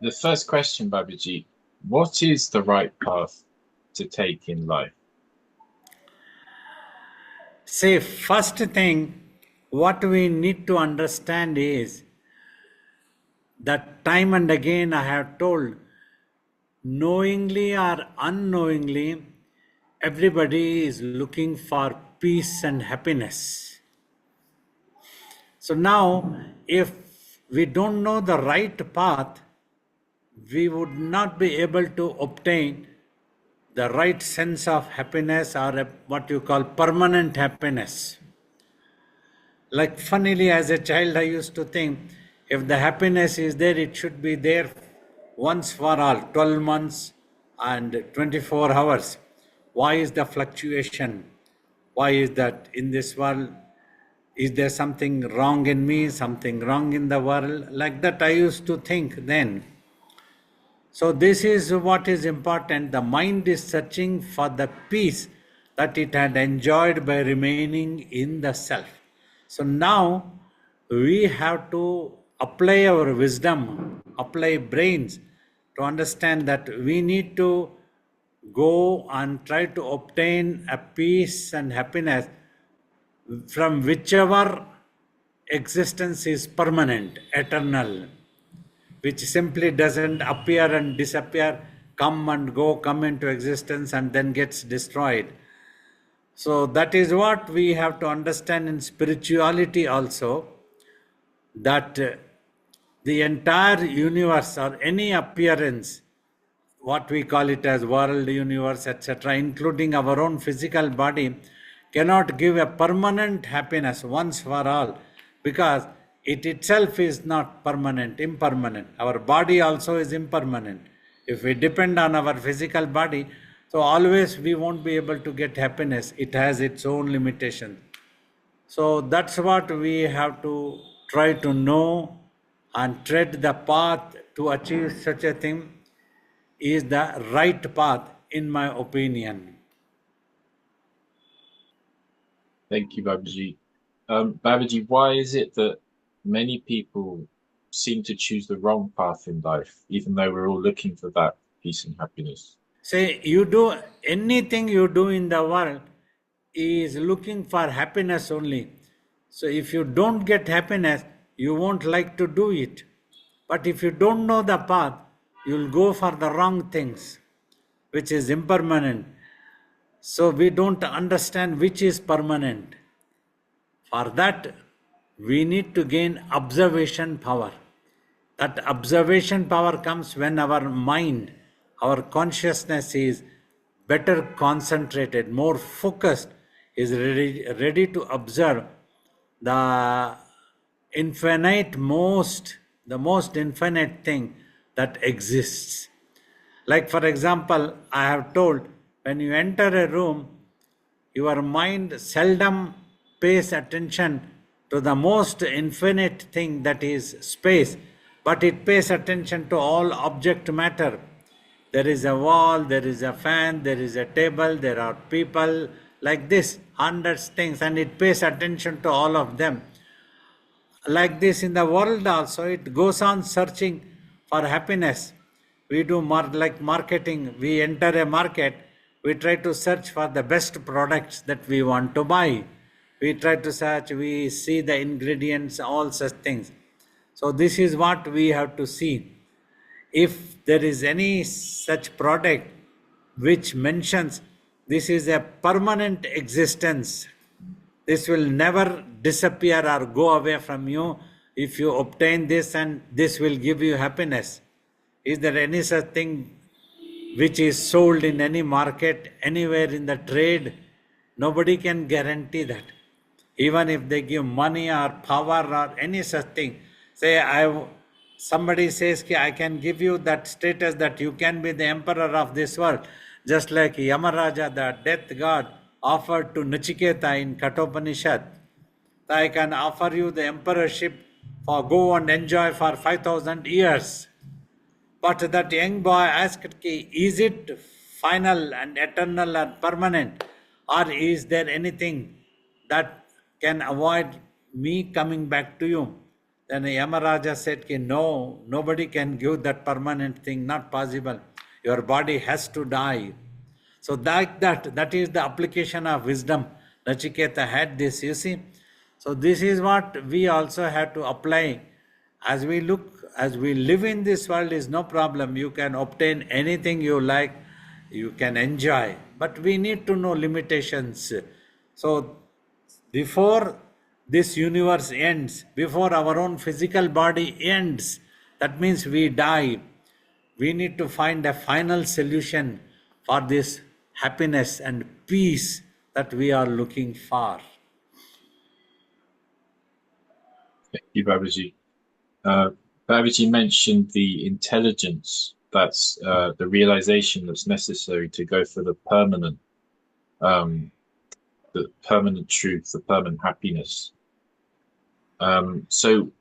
The first question, Babaji, what is the right path to take in life? See, first thing, what we need to understand is that time and again I have told, knowingly or unknowingly, everybody is looking for peace and happiness. So now, if we don't know the right path, we would not be able to obtain the right sense of happiness or what you call permanent happiness. Like, funnily, as a child, I used to think if the happiness is there, it should be there once for all, 12 months and 24 hours. Why is the fluctuation? Why is that in this world? Is there something wrong in me, something wrong in the world? Like that, I used to think then. So, this is what is important. The mind is searching for the peace that it had enjoyed by remaining in the self. So, now we have to apply our wisdom, apply brains to understand that we need to go and try to obtain a peace and happiness from whichever existence is permanent, eternal, which simply doesn't appear and disappear, come and go, come into existence and then gets destroyed. So that is what we have to understand in spirituality also, that the entire universe or any appearance, what we call it as world, universe, etc., including our own physical body, cannot give a permanent happiness once for all, because it itself is not permanent, impermanent. Our body also is impermanent. If we depend on our physical body, so always we won't be able to get happiness. It has its own limitations. So that's what we have to try to know and tread the path to achieve such a thing is the right path, in my opinion. Thank you, Babaji. Babaji, why is it that many people seem to choose the wrong path in life, even though we're all looking for that peace and happiness? Say, you do anything you do in the world is looking for happiness only. So if you don't get happiness, you won't like to do it. But if you don't know the path, you'll go for the wrong things, which is impermanent. So we don't understand which is permanent. For that, we need to gain observation power. That observation power comes when our mind, our consciousness is better concentrated, more focused, is ready to observe the the most infinite thing that exists. Like, for example, I have told, when you enter a room, your mind seldom pays attention to the most infinite thing, that is space, but it pays attention to all object matter. There is a wall, there is a fan, there is a table, there are people, like this, hundreds things, and it pays attention to all of them. Like this in the world also, it goes on searching for happiness. We do like marketing. We enter a market, we try to search for the best products that we want to buy. We try to search, we see the ingredients, all such things. So this is what we have to see. If there is any such product which mentions this is a permanent existence, this will never disappear or go away from you. If you obtain this and this will give you happiness. Is there any such thing which is sold in any market, anywhere in the trade? Nobody can guarantee that. Even if they give money or power or any such thing, say somebody says, I can give you that status that you can be the emperor of this world, just like Yamaraja, the death god, offered to Nachiketa in Kathopanishad. I can offer you the emperorship for go and enjoy for 5,000 years. But that young boy asked, is it final and eternal and permanent, or is there anything that can avoid me coming back to you? Then Yamaraja said, no, nobody can give that permanent thing, not possible. Your body has to die. So that is the application of wisdom. Nachiketa had this, you see. So this is what we also have to apply. As we live in this world is no problem. You can obtain anything you like, you can enjoy. But we need to know limitations. So before this universe ends, before our own physical body ends, that means we die. We need to find a final solution for this happiness and peace that we are looking for. Thank you, Babaji. Babaji mentioned the intelligence, that's the realization that's necessary to go for the permanent truth, the permanent happiness. So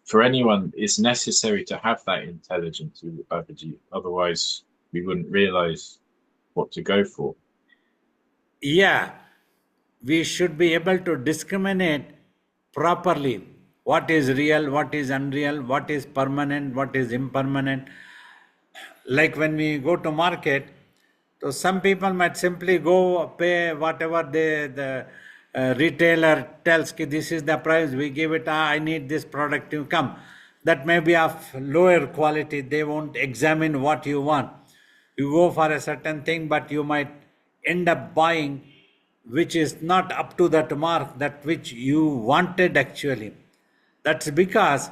for anyone, it's necessary to have that intelligence, Babaji. Otherwise, we wouldn't realize what to go for. Yeah, we should be able to discriminate properly what is real, what is unreal, what is permanent, what is impermanent. Like when we go to market, so some people might simply go pay whatever the retailer tells, ki this is the price, we give it, I need this product, you come. That may be of lower quality, they won't examine what you want. You go for a certain thing, but you might end up buying which is not up to that mark, that which you wanted actually. That's because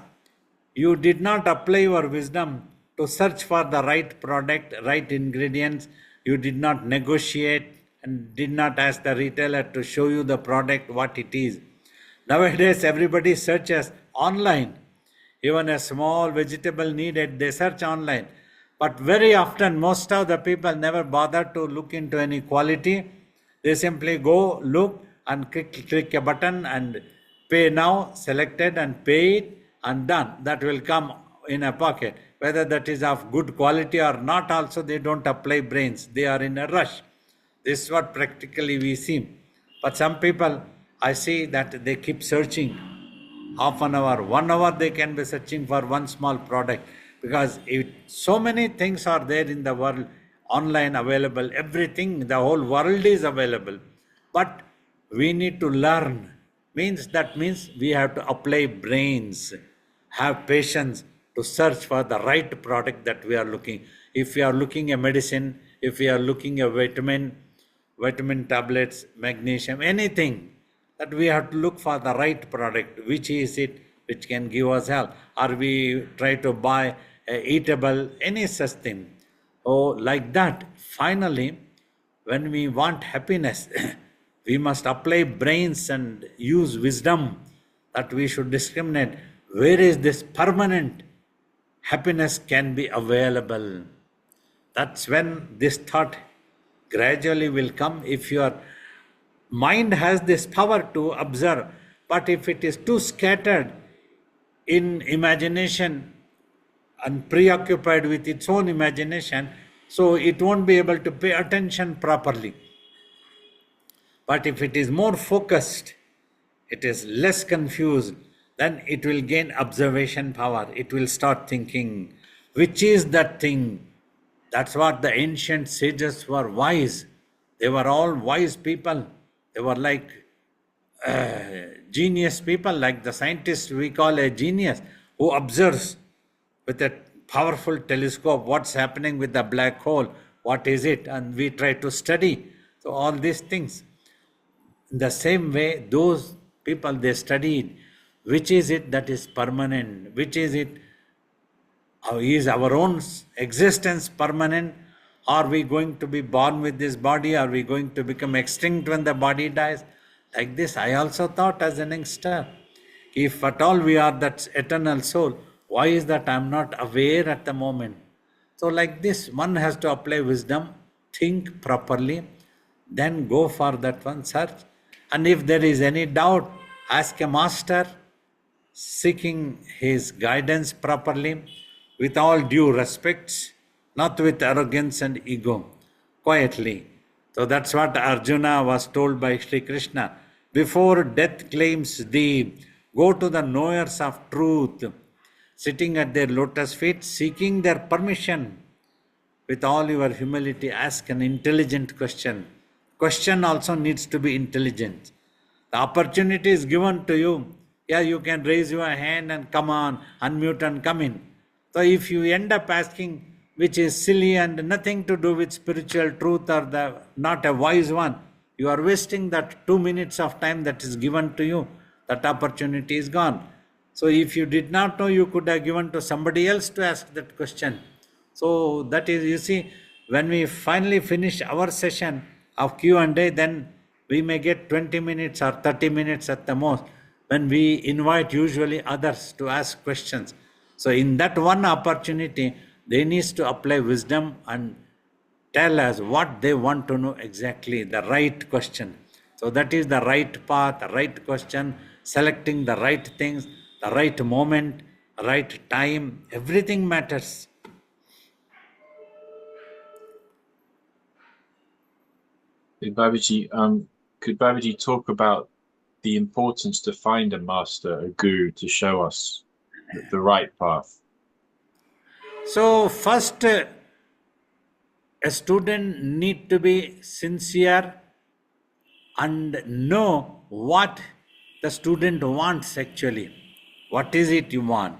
you did not apply your wisdom to search for the right product, right ingredients. You did not negotiate and did not ask the retailer to show you the product, what it is. Nowadays, everybody searches online. Even a small vegetable needed, they search online. But very often, most of the people never bother to look into any quality. They simply go, look, and click a button and pay now, selected and pay it and done. That will come in a pocket. Whether that is of good quality or not, also they don't apply brains. They are in a rush. This is what practically we see. But some people, I see that they keep searching. Half an hour, 1 hour they can be searching for one small product, because so many things are there in the world, online available, everything, the whole world is available. But we need to learn. That means we have to apply brains, have patience to search for the right product that we are looking. If we are looking a medicine, if we are looking a vitamin tablets, magnesium, anything, that we have to look for the right product, which is it which can give us health, or we try to buy eatable, any such thing. Oh, like that. Finally, when we want happiness, we must apply brains and use wisdom, that we should discriminate where is this permanent happiness can be available. That's when this thought gradually will come. If your mind has this power to observe, but if it is too scattered in imagination and preoccupied with its own imagination, so it won't be able to pay attention properly. But if it is more focused, it is less confused, then it will gain observation power. It will start thinking, which is that thing? That's what the ancient sages were wise. They were all wise people. They were like genius people, like the scientist we call a genius, who observes with a powerful telescope what's happening with the black hole, what is it, and we try to study. So all these things. In the same way, those people, they studied which is it that is permanent, which is it, is our own existence permanent? Are we going to be born with this body? Are we going to become extinct when the body dies? Like this, I also thought as an youngster, if at all we are that eternal soul, why is that I am not aware at the moment? So like this, one has to apply wisdom, think properly, then go for that one search. And if there is any doubt, ask a master, seeking his guidance properly, with all due respect, not with arrogance and ego, quietly. So that's what Arjuna was told by Sri Krishna. Before death claims thee, Go to the knowers of truth, sitting at their lotus feet, seeking their permission. With all your humility, ask an intelligent question. Question also needs to be intelligent. The opportunity is given to you. Yeah, you can raise your hand and come on, unmute and come in. So if you end up asking which is silly and nothing to do with spiritual truth or the not a wise one, you are wasting that 2 minutes of time that is given to you. That opportunity is gone. So if you did not know, you could have given to somebody else to ask that question. So that is, you see, when we finally finish our session of Q&A, then we may get 20 minutes or 30 minutes at the most when we invite usually others to ask questions. So in that one opportunity, they need to apply wisdom and tell us what they want to know exactly, the right question. So that is the right path, the right question, selecting the right things, the right moment, right time, everything matters. Babaji, could Babaji talk about the importance to find a master, a guru, to show us the right path? So first, a student need to be sincere and know what the student wants actually. What is it you want?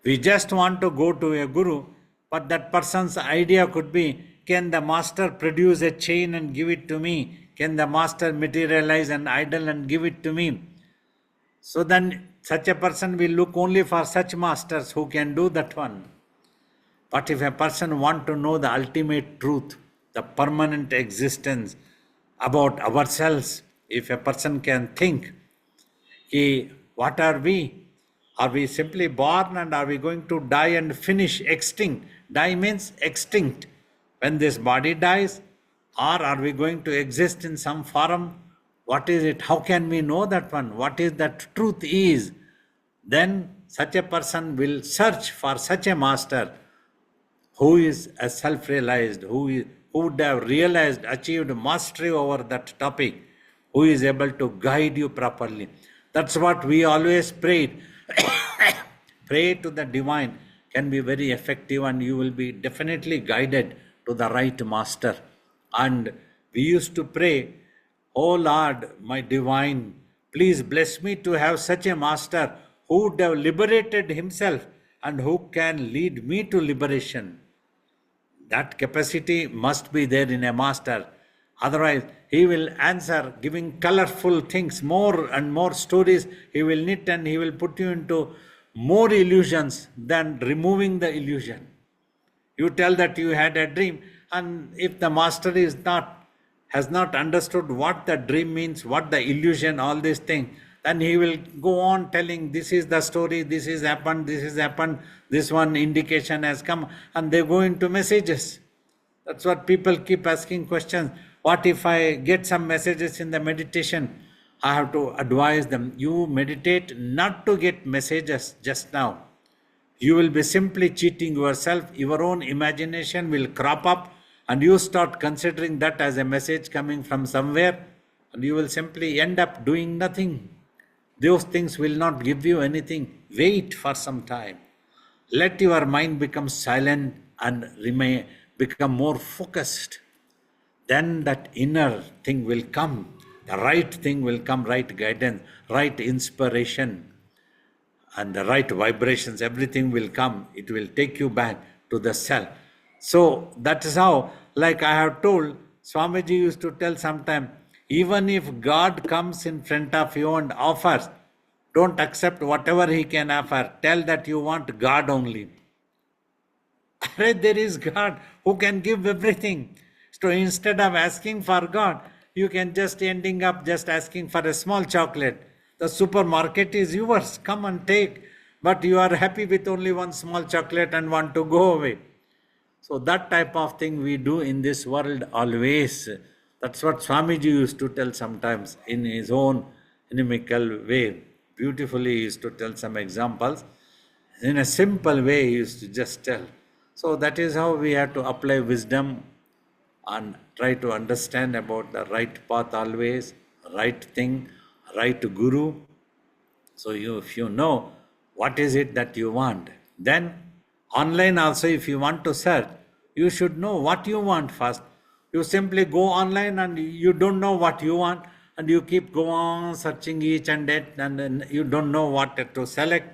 We just want to go to a guru, but that person's idea could be, can the master produce a chain and give it to me? Can the master materialize an idol and give it to me? So then such a person will look only for such masters who can do that one. But if a person want to know the ultimate truth, the permanent existence about ourselves, if a person can think, what are we? Are we simply born and are we going to die and finish extinct? Die means extinct. When this body dies, or are we going to exist in some form? What is it? How can we know that one? What is that truth is? Then such a person will search for such a master who is a self-realized, who would have realized, achieved mastery over that topic, who is able to guide you properly. That's what we always prayed. Pray to the divine can be very effective and you will be definitely guided to the right master. And we used to pray, "Oh Lord, my divine, please bless me to have such a master who would have liberated himself and who can lead me to liberation." That capacity must be there in a master. Otherwise, he will answer giving colorful things, more and more stories he will knit and he will put you into more illusions than removing the illusion. You tell that you had a dream, and if the master has not understood what the dream means, what the illusion, all these things, then he will go on telling, this is the story, this has happened, this one indication has come, and they go into messages. That's what people keep asking questions. What if I get some messages in the meditation? I have to advise them, you meditate not to get messages just now. You will be simply cheating yourself. Your own imagination will crop up and you start considering that as a message coming from somewhere, and you will simply end up doing nothing. Those things will not give you anything. Wait for some time. Let your mind become silent and become more focused. Then that inner thing will come. The right thing will come, right guidance, right inspiration, and the right vibrations, everything will come. It will take you back to the self. So that is how, like I have told, Swamiji used to tell sometime, even if God comes in front of you and offers, don't accept whatever he can offer. Tell that you want God only. There is God who can give everything. So instead of asking for God, you can just ending up just asking for a small chocolate. The supermarket is yours. Come and take. But you are happy with only one small chocolate and want to go away. So that type of thing we do in this world always. That's what Swamiji used to tell sometimes in his own inimical way. Beautifully he used to tell some examples. In a simple way he used to just tell. So that is how we have to apply wisdom and try to understand about the right path always, right thing, right guru. So if you know what is it that you want, then online also if you want to search, you should know what you want first. You simply go online and you don't know what you want, and you keep go on searching each and that, and then you don't know what to select.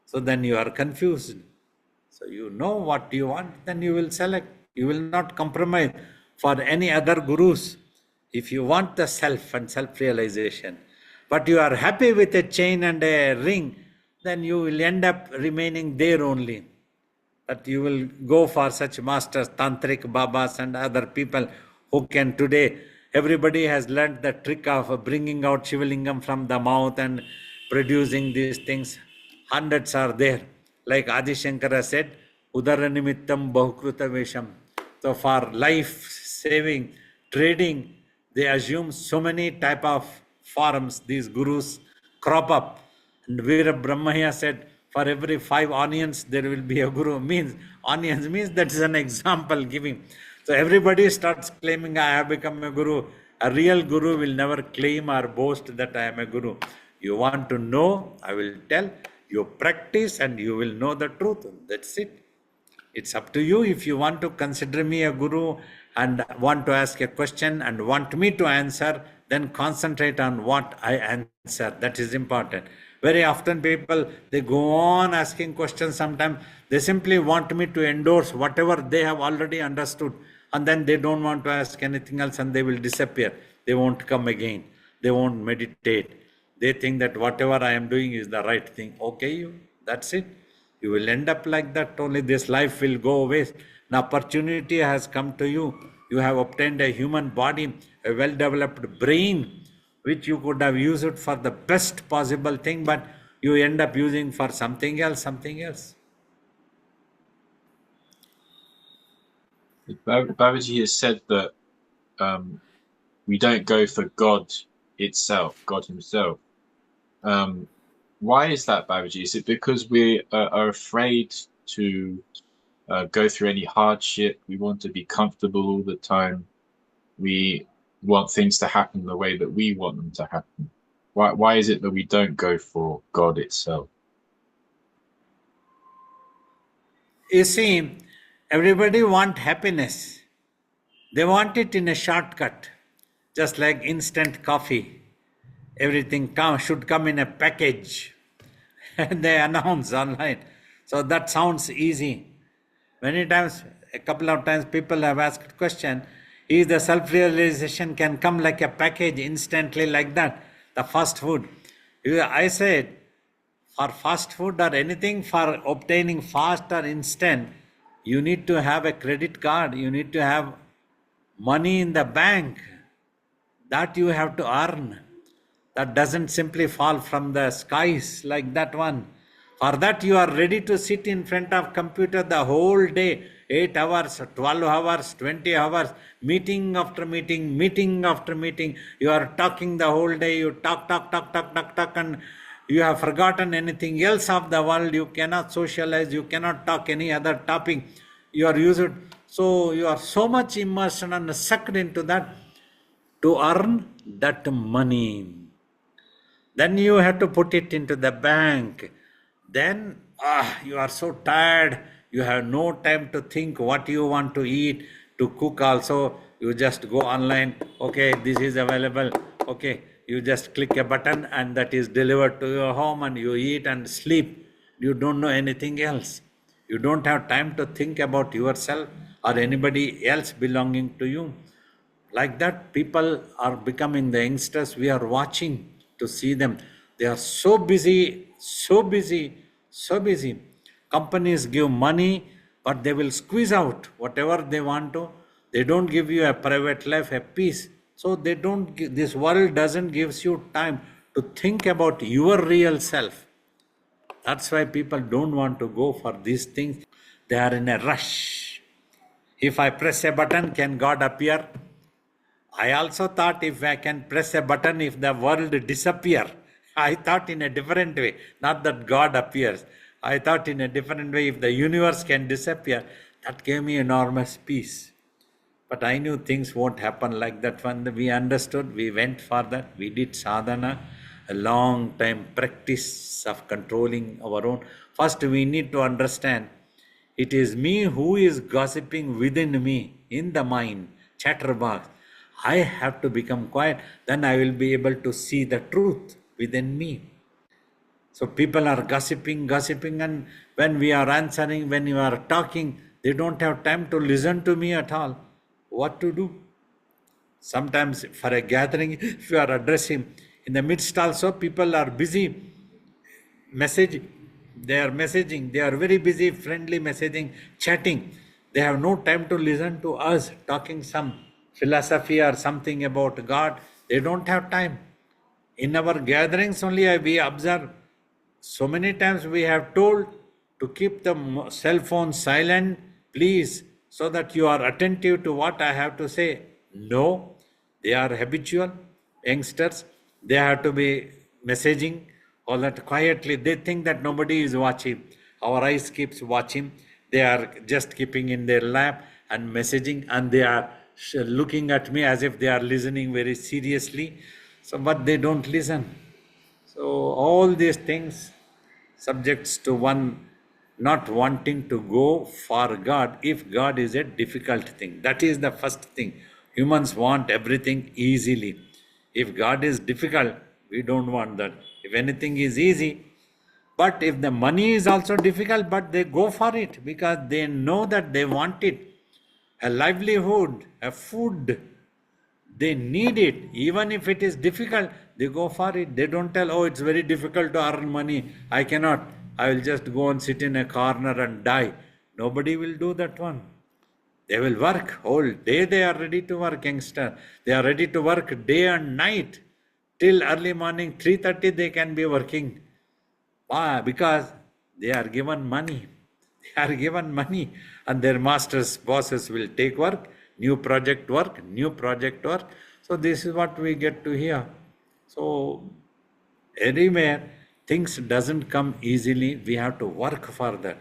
So then you are confused. So you know what you want, then you will select. You will not compromise for any other gurus. If you want the self and self-realization, but you are happy with a chain and a ring, then you will end up remaining there only. That you will go for such masters, tantric babas and other people who can today, everybody has learnt the trick of bringing out Shivalingam from the mouth and producing these things. Hundreds are there. Like Adi Shankara said, Udara Nimittam Bahukruta Vesham. So for life saving, trading, they assume so many type of forms, these gurus crop up. And Veera Brahmaya said, for every 5 onions, there will be a guru. Means, onions means that is an example giving. So everybody starts claiming, I have become a guru. A real guru will never claim or boast that I am a guru. You want to know, I will tell. You practice and you will know the truth. That's it. It's up to you. If you want to consider me a guru and want to ask a question and want me to answer, then concentrate on what I answer. That is important. Very often people, they go on asking questions sometimes. They simply want me to endorse whatever they have already understood. And then they don't want to ask anything else and they will disappear. They won't come again. They won't meditate. They think that whatever I am doing is the right thing. Okay, that's it. You will end up like that only. This life will go waste. An opportunity has come to you. You have obtained a human body, a well-developed brain, which you could have used it for the best possible thing, but you end up using for something else, something else. Babaji has said that we don't go for God itself, God himself. Why is that, Babaji? Is it because we are afraid to go through any hardship? We want to be comfortable all the time. We want things to happen the way that we want them to happen. Why is it that we don't go for God itself? You see, everybody wants happiness. They want it in a shortcut, just like instant coffee. Everything should come in a package. And they announce online. So that sounds easy. Many times, a couple of times people have asked question, is the self-realization can come like a package instantly like that, the fast food? I said, for fast food or anything for obtaining fast or instant, you need to have a credit card, you need to have money in the bank. That you have to earn. That doesn't simply fall from the skies like that one. For that you are ready to sit in front of computer the whole day, 8 hours, 12 hours, 20 hours, meeting after meeting, meeting after meeting. You are talking the whole day, you talk, and you have forgotten anything else of the world. You cannot socialize, you cannot talk any other topic. You are used, so you are so much immersed and sucked into that to earn that money. Then you have to put it into the bank. Then you are so tired, you have no time to think what you want to eat, to cook also. You just go online, okay, this is available, okay, you just click a button and that is delivered to your home and you eat and sleep. You don't know anything else. You don't have time to think about yourself or anybody else belonging to you. Like that, people are becoming the youngsters. We are watching to see them. They are so busy, so busy, so busy. Companies give money, but they will squeeze out whatever they want to. They don't give you a private life, a peace. So they don't. This world doesn't gives you time to think about your real self. That's why people don't want to go for these things. They are in a rush. If I press a button, can God appear? I also thought if I can press a button, if the world disappear. I thought in a different way, not that God appears. I thought in a different way, if the universe can disappear, that gave me enormous peace. But I knew things won't happen like that. When we understood, we went for that, we did sadhana, a long time practice of controlling our own. First, we need to understand it is me who is gossiping within me in the mind, chatterbox. I have to become quiet, then I will be able to see the truth within me. So people are gossiping, and when we are answering, when you are talking, they don't have time to listen to me at all. What to do? Sometimes for a gathering, if you are addressing, in the midst also, people are busy messaging. They are very busy, friendly messaging, chatting. They have no time to listen to us talking some philosophy or something about God. They don't have time. In our gatherings only we observe, so many times we have told to keep the cell phone silent, please, so that you are attentive to what I have to say. No, they are habitual youngsters. They have to be messaging all that quietly. They think that nobody is watching. Our eyes keeps watching. They are just keeping in their lap and messaging, and they are looking at me as if they are listening very seriously. So, but they don't listen. So all these things subjects to one not wanting to go for God if God is a difficult thing. That is the first thing. Humans want everything easily. If God is difficult, we don't want that. If anything is easy, but if the money is also difficult, but they go for it because they know that they want it. A livelihood, a food, they need it. Even if it is difficult, they go for it. They don't tell, oh, it's very difficult to earn money. I cannot. I will just go and sit in a corner and die. Nobody will do that one. They will work whole day. They are ready to work, youngster. They are ready to work day and night. Till early morning, 3:30 they can be working. Why? Because they are given money. They are given money, and their masters, bosses will take work, new project work, new project work. So this is what we get to hear. So anywhere things doesn't come easily, we have to work for that.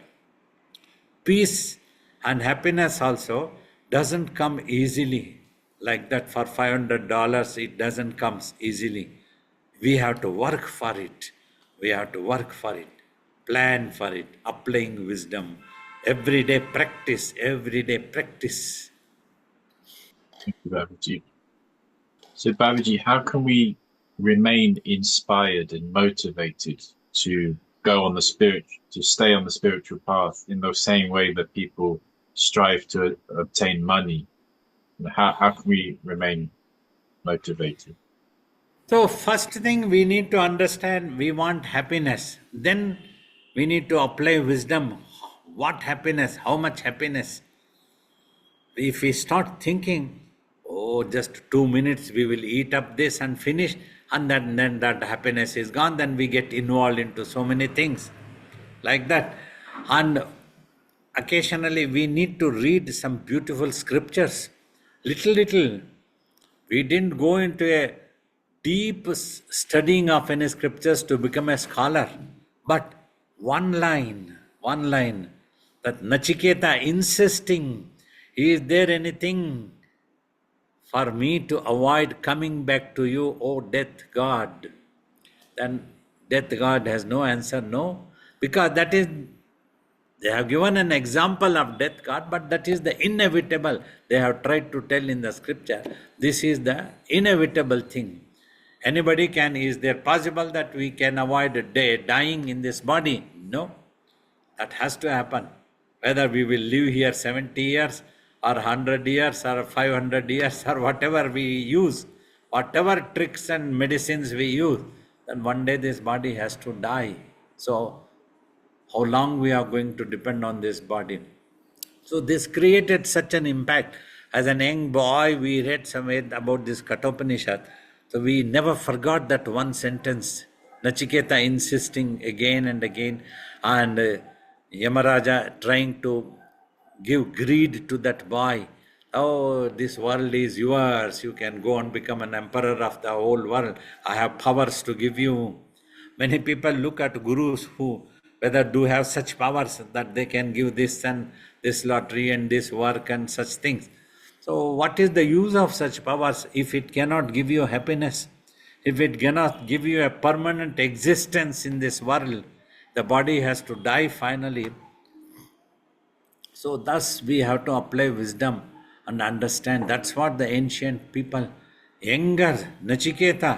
Peace and happiness also doesn't come easily like that. For $500 it doesn't come easily. We have to work for it. We have to work for it, plan for it, applying wisdom, everyday practice, everyday practice. Thank you, Babaji. So, Babaji, how can we remain inspired and motivated to go on the to stay on the spiritual path in the same way that people strive to obtain money? How can we remain motivated? So first thing we need to understand, we want happiness. Then we need to apply wisdom. What happiness? How much happiness? If we start thinking, oh, just 2 minutes we will eat up this and finish, and then that happiness is gone, then we get involved into so many things like that. And occasionally we need to read some beautiful scriptures, little. We didn't go into a deep studying of any scriptures to become a scholar, but one line, that Nachiketa insisting, is there anything for me to avoid coming back to you, O death God? Then death God has no answer, no, because that is, they have given an example of death God, but that is the inevitable. They have tried to tell in the scripture, this is the inevitable thing. Anybody can, is there possible that we can avoid dying in this body? No, that has to happen. Whether we will live here 70 years or 100 years or 500 years or whatever we use, whatever tricks and medicines we use, then one day this body has to die. So how long we are going to depend on this body? So this created such an impact. As an young boy, we read somewhere about this Kathopanishad. So we never forgot that one sentence. Nachiketa insisting again and again, and Yamaraja trying to give greed to that boy. Oh, this world is yours. You can go and become an emperor of the whole world. I have powers to give you. Many people look at gurus who whether do have such powers that they can give this and this lottery and this work and such things. So what is the use of such powers if it cannot give you happiness? If it cannot give you a permanent existence in this world, the body has to die finally. So, thus we have to apply wisdom and understand. That's what the ancient people, younger Nachiketa,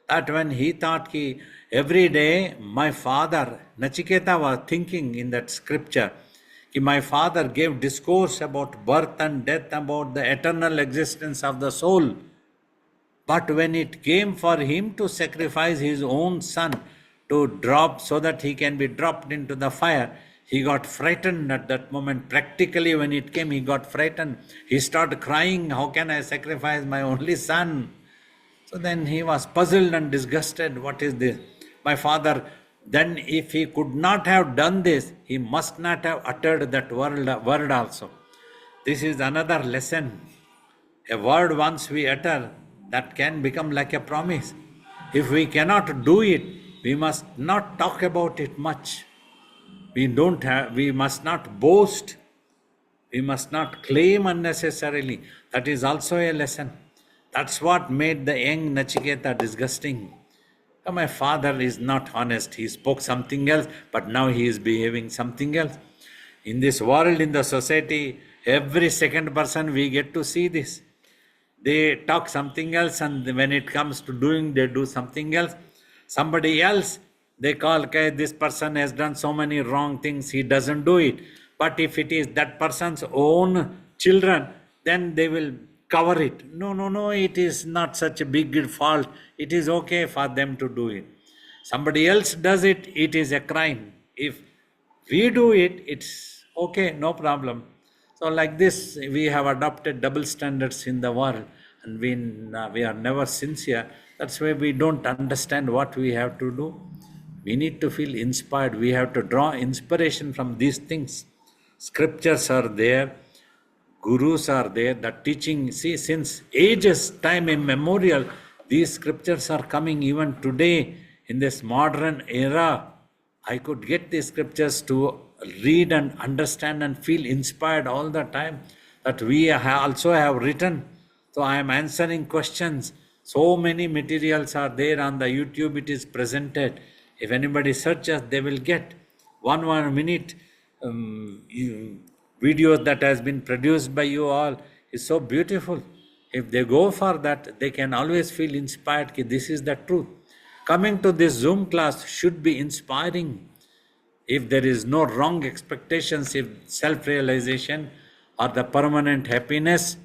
that when he thought ki every day my father, Nachiketa was thinking in that scripture, ki my father gave discourse about birth and death, about the eternal existence of the soul. But when it came for him to sacrifice his own son to drop so that he can be dropped into the fire, he got frightened at that moment. Practically, when it came, he got frightened. He started crying, how can I sacrifice my only son? So then he was puzzled and disgusted. What is this? My father, then if he could not have done this, he must not have uttered that word also. This is another lesson. A word once we utter, that can become like a promise. If we cannot do it, we must not talk about it much. We must not boast. We must not claim unnecessarily. That is also a lesson. That's what made the young Nachiketa disgusting. My father is not honest. He spoke something else, but now he is behaving something else. In this world, in the society, every second person we get to see this. They talk something else, and when it comes to doing, they do something else. Somebody else, they call, okay, this person has done so many wrong things, he doesn't do it. But if it is that person's own children, then they will cover it. No, it is not such a big fault. It is okay for them to do it. Somebody else does it, it is a crime. If we do it, it's okay, no problem. So like this, we have adopted double standards in the world, and we are never sincere. That's why we don't understand what we have to do. We need to feel inspired. We have to draw inspiration from these things. Scriptures are there, gurus are there, that teaching, see, since ages, time immemorial, these scriptures are coming even today in this modern era. I could get these scriptures to read and understand and feel inspired all the time, that we also have written. So I am answering questions. So many materials are there on the YouTube, it is presented. If anybody searches, they will get 1 minute video that has been produced by you all is so beautiful. If they go for that, they can always feel inspired. This is the truth. Coming to this Zoom class should be inspiring. If there is no wrong expectations, if self-realization or the permanent happiness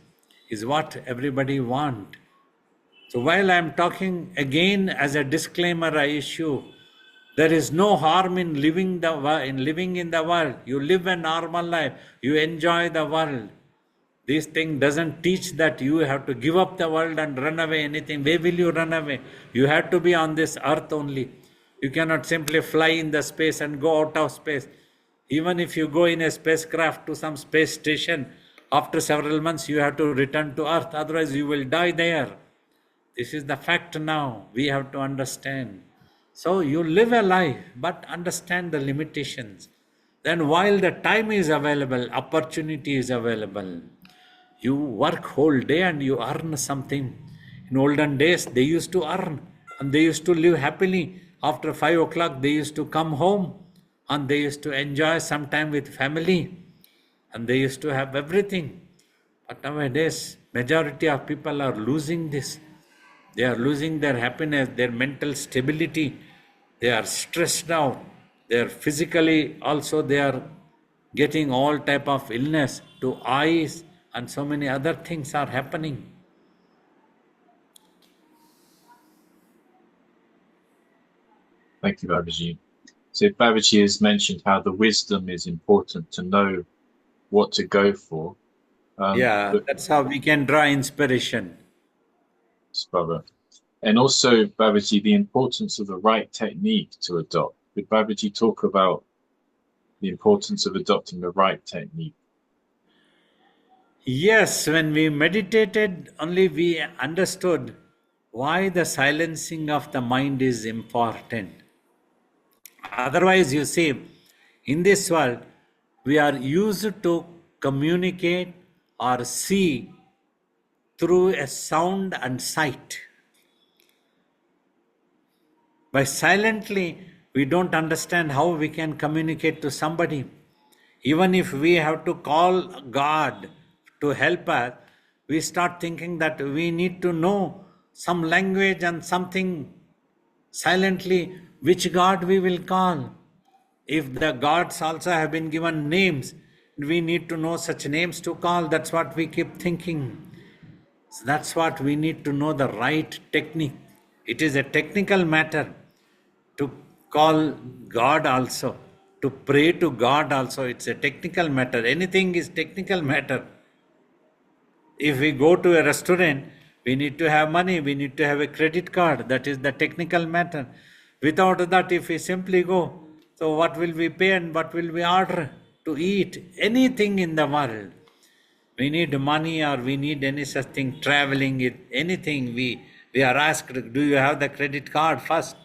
is what everybody wants. So while I am talking, again as a disclaimer I issue, there is no harm in living in the world. You live a normal life. You enjoy the world. This thing doesn't teach that you have to give up the world and run away anything. Where will you run away? You have to be on this earth only. You cannot simply fly in the space and go out of space. Even if you go in a spacecraft to some space station, after several months you have to return to earth. Otherwise you will die there. This is the fact now. We have to understand. So you live a life, but understand the limitations. Then while the time is available, opportunity is available. You work whole day and you earn something. In olden days, they used to earn and they used to live happily. After 5 o'clock, they used to come home and they used to enjoy some time with family and they used to have everything. But nowadays, majority of people are losing this. They are losing their happiness, their mental stability. They are stressed out. They are physically also, they are getting all type of illness to eyes, and so many other things are happening. Thank you, Babaji. So Babaji has mentioned how the wisdom is important to know what to go for. That's how we can draw inspiration. Brother. And also, Babaji, the importance of the right technique to adopt. Could Babaji talk about the importance of adopting the right technique? Yes, when we meditated, only we understood why the silencing of the mind is important. Otherwise, you see, in this world, we are used to communicate or see through a sound and sight. By silently, we don't understand how we can communicate to somebody. Even if we have to call God to help us, we start thinking that we need to know some language and something silently which God we will call. If the gods also have been given names, we need to know such names to call. That's what we keep thinking. So that's what we need to know the right technique. It is a technical matter to call God also, to pray to God also. It's a technical matter. Anything is technical matter. If we go to a restaurant, we need to have money, we need to have a credit card. That is the technical matter. Without that, if we simply go, so what will we pay and what will we order to eat? Anything in the world. We need money or we need any such thing, traveling, anything. We are asked, do you have the credit card first?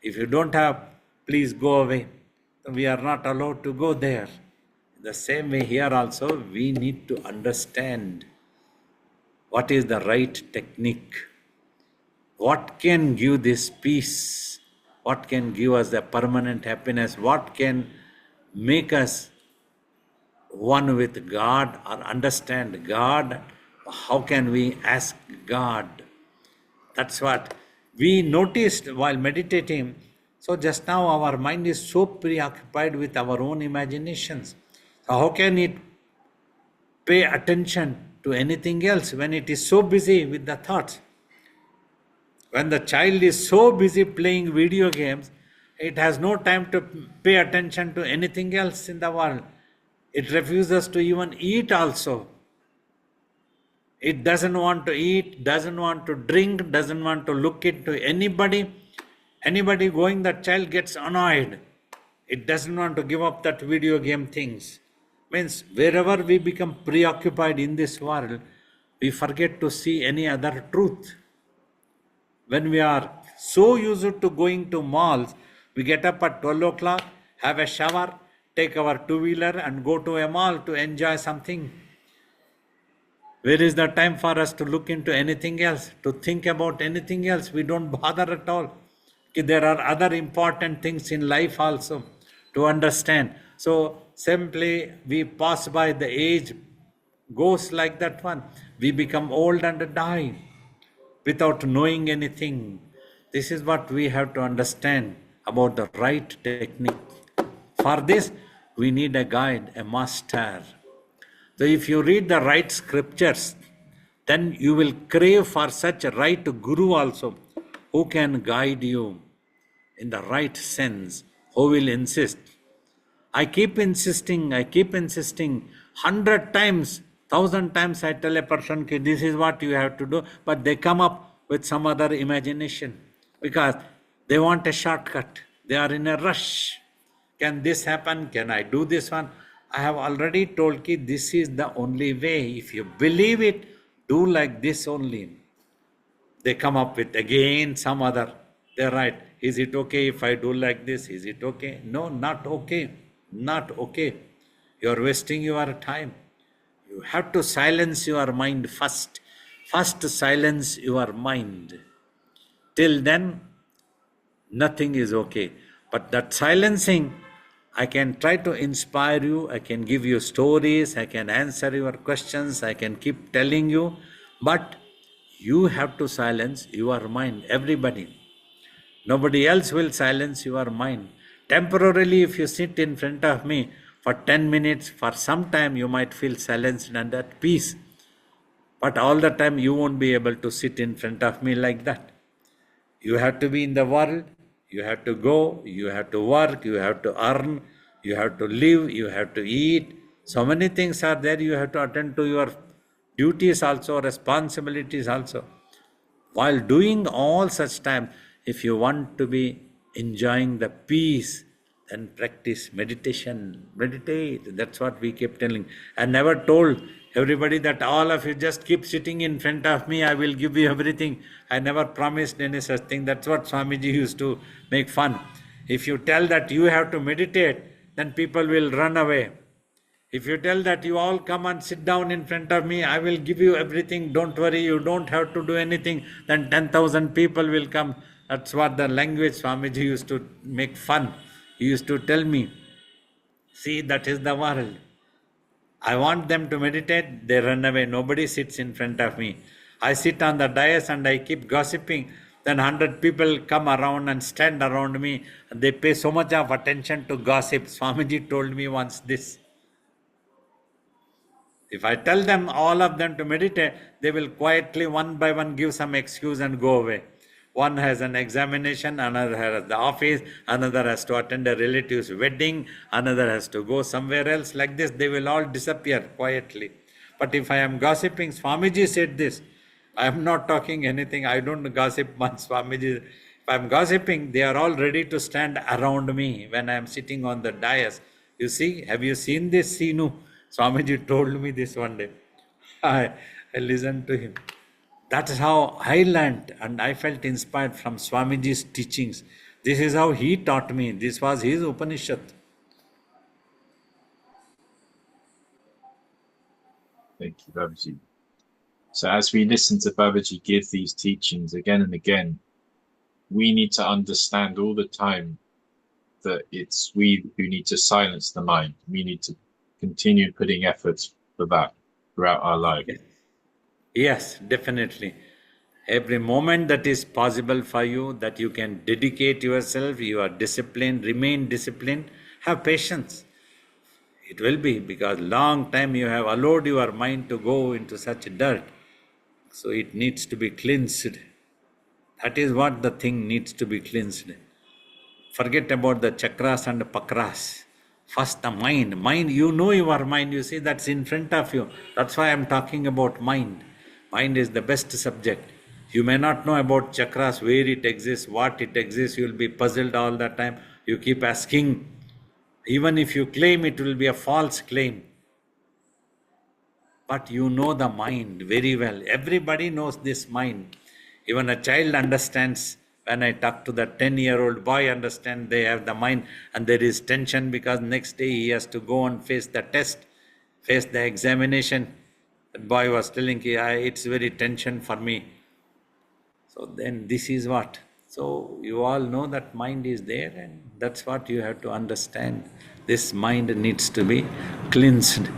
If you don't have, please go away. We are not allowed to go there. The same way here also, we need to understand what is the right technique. What can give this peace? What can give us the permanent happiness? What can make us one with God or understand God? How can we ask God? That's what we noticed while meditating. So just now our mind is so preoccupied with our own imaginations. So how can it pay attention to anything else when it is so busy with the thoughts? When the child is so busy playing video games, it has no time to pay attention to anything else in the world. It refuses to even eat also. It doesn't want to eat, doesn't want to drink, doesn't want to look into anybody. Anybody going, that child gets annoyed. It doesn't want to give up that video game things. Means wherever we become preoccupied in this world, we forget to see any other truth. When we are so used to going to malls, we get up at 12 o'clock, have a shower, take our two-wheeler and go to a mall to enjoy something. Where is the time for us to look into anything else, to think about anything else? We don't bother at all. There are other important things in life also to understand. So simply we pass by, the age goes like that one. We become old and die without knowing anything. This is what we have to understand about the right technique. For this, we need a guide, a master. So if you read the right scriptures, then you will crave for such a right guru also, who can guide you in the right sense, who will insist. I keep insisting, 100 times, 1,000 times I tell a person, this is what you have to do, but they come up with some other imagination because they want a shortcut. They are in a rush. Can this happen? Can I do this one? I have already told you this is the only way. If you believe it, do like this only. They come up with again some other. They're right. Is it okay if I do like this? Is it okay? No, not okay. Not okay. You're wasting your time. You have to silence your mind first. First silence your mind. Till then, nothing is okay. But that silencing, I can try to inspire you, I can give you stories, I can answer your questions, I can keep telling you, but you have to silence your mind, everybody. Nobody else will silence your mind. Temporarily, if you sit in front of me for 10 minutes, for some time you might feel silenced and at peace. But all the time you won't be able to sit in front of me like that. You have to be in the world, you have to go, you have to work, you have to earn, you have to live, you have to eat. So many things are there. You have to attend to your duties also, responsibilities also. While doing all such time, if you want to be enjoying the peace, then practice meditation. Meditate. That's what we keep telling. I never told everybody that all of you just keep sitting in front of me, I will give you everything. I never promised any such thing. That's what Swamiji used to make fun. If you tell that you have to meditate, then people will run away. If you tell that you all come and sit down in front of me, I will give you everything, don't worry, you don't have to do anything, then 10,000 people will come. That's what the language Swamiji used to make fun. He used to tell me, see, that is the world. I want them to meditate, they run away. Nobody sits in front of me. I sit on the dais and I keep gossiping. Then 100 people come around and stand around me. And they pay so much of attention to gossip. Swamiji told me once this. If I tell them, all of them, to meditate, they will quietly, one by one, give some excuse and go away. One has an examination, another has the office, another has to attend a relative's wedding, another has to go somewhere else. Like this, they will all disappear quietly. But if I am gossiping, Swamiji said this. I am not talking anything. I don't gossip much. Swamiji, if I am gossiping, they are all ready to stand around me when I am sitting on the dais. You see, have you seen this, Sinu? Swamiji told me this one day. I listened to him. That is how I learned, and I felt inspired from Swamiji's teachings. This is how he taught me. This was his Upanishad. Thank you, Babaji. So as we listen to Babaji give these teachings again and again, we need to understand all the time that it's we who need to silence the mind. We need to continue putting efforts for that throughout our life. Yes, definitely. Every moment that is possible for you, that you can dedicate yourself, you are disciplined, remain disciplined, have patience. It will be, because long time you have allowed your mind to go into such dirt. So it needs to be cleansed. That is what the thing needs to be cleansed. Forget about the chakras and pakras. First the mind. Mind, you know your mind, you see, that's in front of you. That's why I am talking about mind. Mind is the best subject. You may not know about chakras, where it exists, what it exists. You will be puzzled all the time. You keep asking. Even if you claim, it will be a false claim. But you know the mind very well. Everybody knows this mind. Even a child understands. When I talk to the 10-year-old boy, understand they have the mind, and there is tension because next day he has to go and face the test, face the examination. That boy was telling me, it's very tension for me. So then this is what. So you all know that mind is there, and that's what you have to understand. This mind needs to be cleansed,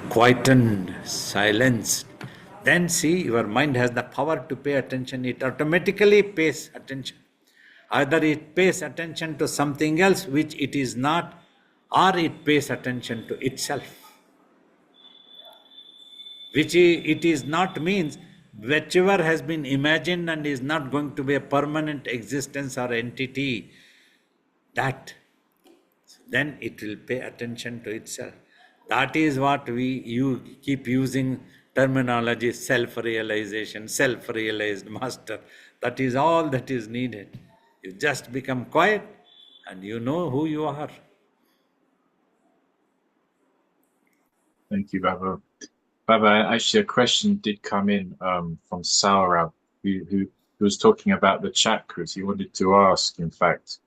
quietened, silenced. Then see, your mind has the power to pay attention. It automatically pays attention. Either it pays attention to something else which it is not, or it pays attention to itself. Which it is not means whichever has been imagined and is not going to be a permanent existence or entity, that then it will pay attention to itself. That is what you keep using terminology, self-realization, self-realized master. That is all that is needed. You just become quiet and you know who you are. Thank you, Baba. Baba, actually a question did come in from Saurabh, who was talking about the chakras. He wanted to ask, in fact,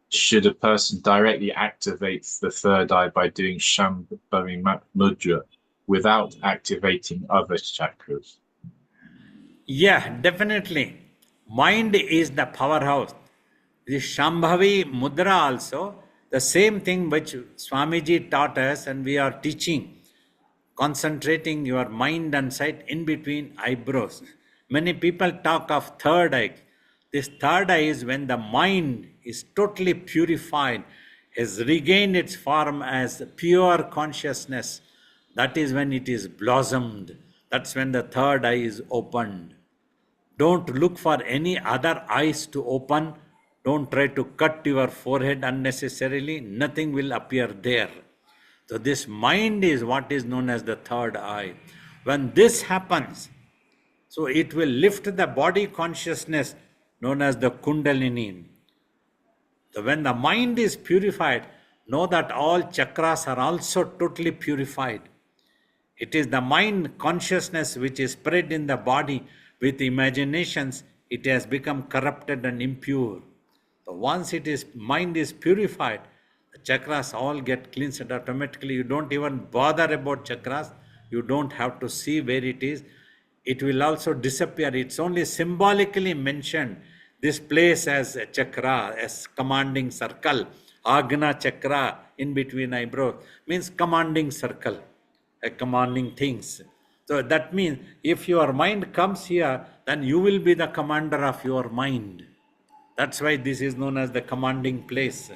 should a person directly activate the third eye by doing Shambhavi Mudra without activating other chakras? Yeah, definitely. Mind is the powerhouse. The Shambhavi Mudra also, the same thing which Swamiji taught us and we are teaching. Concentrating your mind and sight in between eyebrows. Many people talk of third eye. This third eye is when the mind is totally purified, has regained its form as pure consciousness. That is when it is blossomed. That's when the third eye is opened. Don't look for any other eyes to open. Don't try to cut your forehead unnecessarily. Nothing will appear there. So this mind is what is known as the third eye. When this happens, so it will lift the body consciousness known as the Kundalini. So when the mind is purified, know that all chakras are also totally purified. It is the mind consciousness which is spread in the body with imaginations. It has become corrupted and impure. So once mind is purified, the chakras all get cleansed automatically. You don't even bother about chakras. You don't have to see where it is. It will also disappear. It's only symbolically mentioned this place as a chakra, as commanding circle. Agna chakra in between eyebrows means commanding circle, commanding things. So that means if your mind comes here, then you will be the commander of your mind. That's why this is known as the commanding place.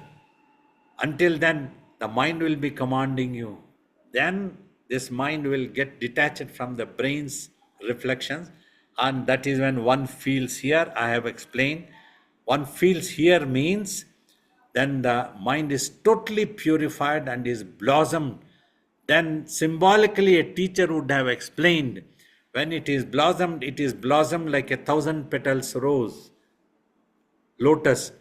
Until then, the mind will be commanding you. Then this mind will get detached from the brain's reflections, and that is when one feels here. I have explained. One feels here means then the mind is totally purified and is blossomed. Then symbolically, a teacher would have explained when it is blossomed like 1,000 petals rose, lotus.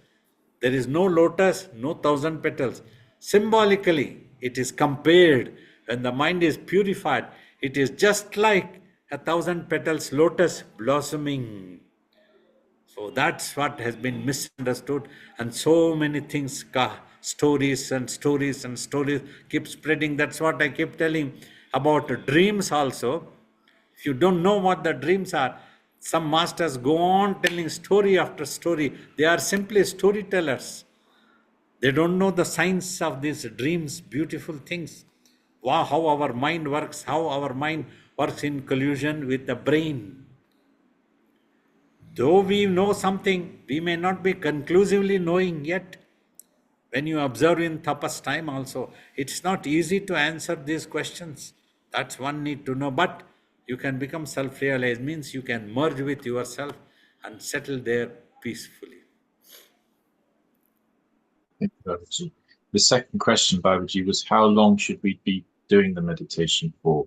There is no lotus, no 1,000 petals. Symbolically, it is compared. When the mind is purified, it is just like 1,000 petals lotus blossoming. So that's what has been misunderstood, and so many things, stories and stories and stories keep spreading. That's what I keep telling about dreams also. If you don't know what the dreams are, some masters go on telling story after story. They are simply storytellers. They don't know the science of these dreams, beautiful things. Wow, how our mind works, how our mind works in collusion with the brain. Though we know something, we may not be conclusively knowing yet. When you observe in tapas time also, it's not easy to answer these questions. That's one need to know. But you can become self-realized, means you can merge with yourself and settle there peacefully. Thank you, Babaji. The second question, Babaji, was how long should we be doing the meditation for?